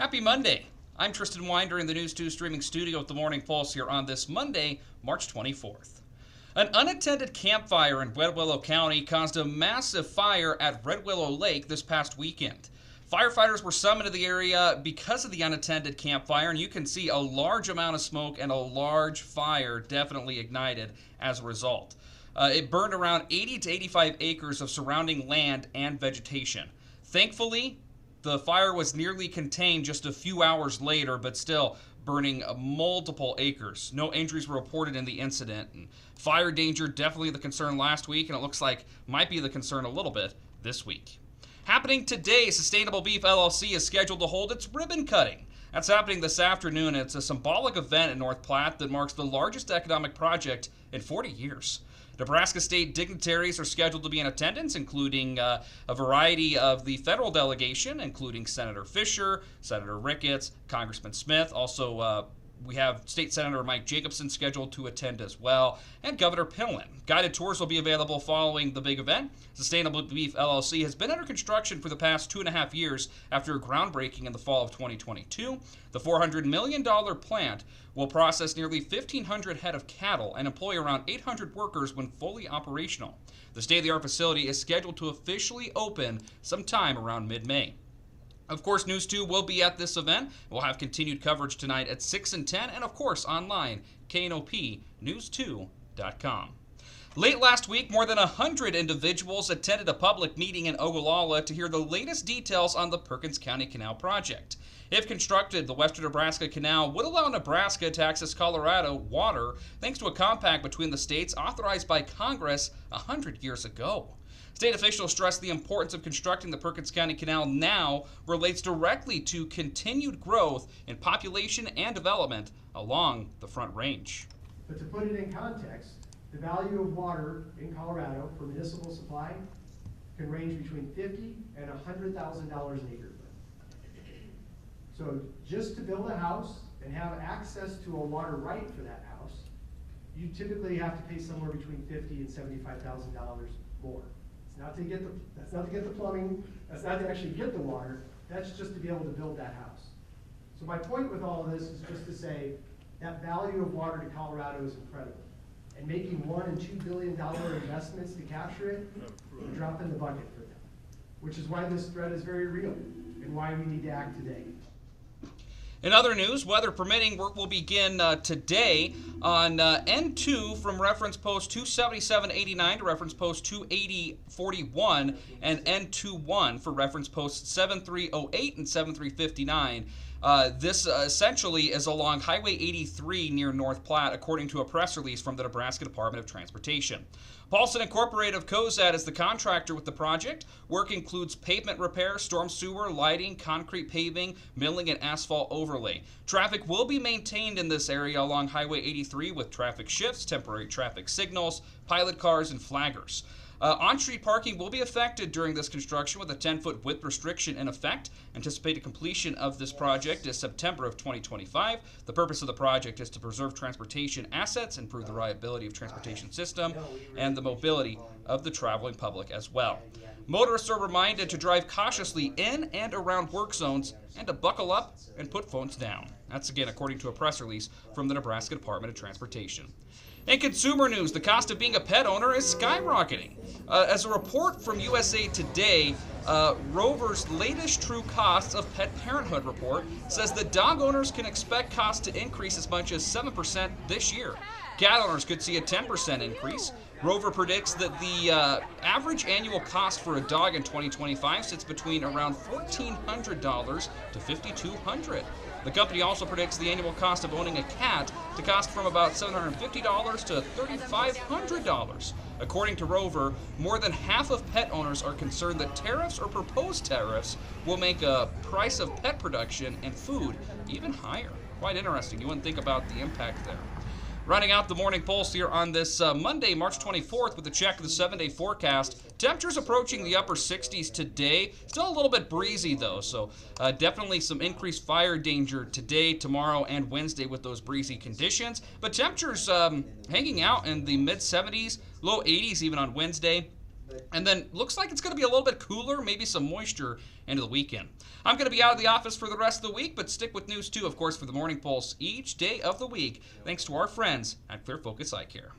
Happy Monday. I'm Tristan Winder in the News 2 streaming studio at the Morning Pulse here on this Monday, March 24th. An unattended campfire in Red Willow County caused a massive fire at Red Willow Lake this past weekend. Firefighters were summoned to the area because of the unattended campfire, and you can see a large amount of smoke and a large fire definitely ignited as a result. It burned around 80 to 85 acres of surrounding land and vegetation. Thankfully, the fire was nearly contained just a few hours later, but still burning multiple acres. No injuries were reported in the incident. And fire danger definitely the concern last week, and it looks like might be the concern a little bit this week. Happening today, Sustainable Beef LLC is scheduled to hold its ribbon cutting. That's happening this afternoon. It's a symbolic event in North Platte that marks the largest economic project in 40 years. Nebraska state dignitaries are scheduled to be in attendance, including a variety of the federal delegation, including Senator Fisher, Senator Ricketts, Congressman Smith. Also, we have State Senator Mike Jacobson scheduled to attend as well, and Governor Pillen. Guided tours will be available following the big event. Sustainable Beef LLC has been under construction for the past 2.5 years after groundbreaking in the fall of 2022. The $400 million plant will process nearly 1,500 head of cattle and employ around 800 workers when fully operational. The state-of-the-art facility is scheduled to officially open sometime around mid-May. Of course, News 2 will be at this event. We'll have continued coverage tonight at 6 and 10, and of course online, knopnews2.com. Late last week, more than 100 individuals attended a public meeting in Ogallala to hear the latest details on the Perkins County Canal Project. If constructed, the Western Nebraska Canal would allow Nebraska to access Colorado water thanks to a compact between the states authorized by Congress 100 years ago. State officials stress the importance of constructing the Perkins County Canal now relates directly to continued growth in population and development along the Front Range. But to put it in context, the value of water in Colorado for municipal supply can range between $50,000 and $100,000 an acre. So just to build a house and have access to a water right for that house, you typically have to pay somewhere between $50,000 and $75,000 more. That's not to get the plumbing, that's not to actually get the water, that's just to be able to build that house. So my point with all of this is just to say that value of water to Colorado is incredible. And making $1 and $2 billion investments to capture it, a drop in the bucket for them. Which is why this threat is very real and why we need to act today. In other news, weather permitting, work will begin today on N2 from reference post 277.89 to reference post 280.41 and N21 for reference posts 7308 and 7359. This essentially is along Highway 83 near North Platte, according to a press release from the Nebraska Department of Transportation. Paulson Incorporated of Cozad is the contractor with the project. Work includes pavement repair, storm sewer, lighting, concrete paving, milling, and asphalt overlay. Traffic will be maintained in this area along Highway 83 with traffic shifts, temporary traffic signals, pilot cars, and flaggers. On-street parking will be affected during this construction with a 10-foot width restriction in effect. Anticipated completion of this project is September of 2025. The purpose of the project is to preserve transportation assets, improve the reliability of transportation system, and the mobility of the traveling public as well. Motorists are reminded to drive cautiously in and around work zones and to buckle up and put phones down. That's again according to a press release from the Nebraska Department of Transportation. In consumer news, the cost of being a pet owner is skyrocketing. As a report from USA Today, Rover's latest true costs of pet parenthood report says that dog owners can expect costs to increase as much as 7% this year. Cat owners could see a 10% increase. Rover predicts that the average annual cost for a dog in 2025 sits between around $1,400 to $5,200. The company also predicts the annual cost of owning a cat to cost from about $750 to $3,500. According to Rover, more than half of pet owners are concerned that tariffs or proposed tariffs will make a price of pet production and food even higher. Quite interesting. You wouldn't think about the impact there. Running out the morning pulse here on this Monday, March 24th with a check of the 7-day forecast. Temperatures approaching the upper 60s today. Still a little bit breezy though, so definitely some increased fire danger today, tomorrow, and Wednesday with those breezy conditions. But temperatures hanging out in the mid 70s, low 80s even on Wednesday. And then looks like it's going to be a little bit cooler, maybe some moisture into the weekend. I'm going to be out of the office for the rest of the week, but stick with News 2, of course, for the Morning Pulse each day of the week, thanks to our friends at Clear Focus Eye Care.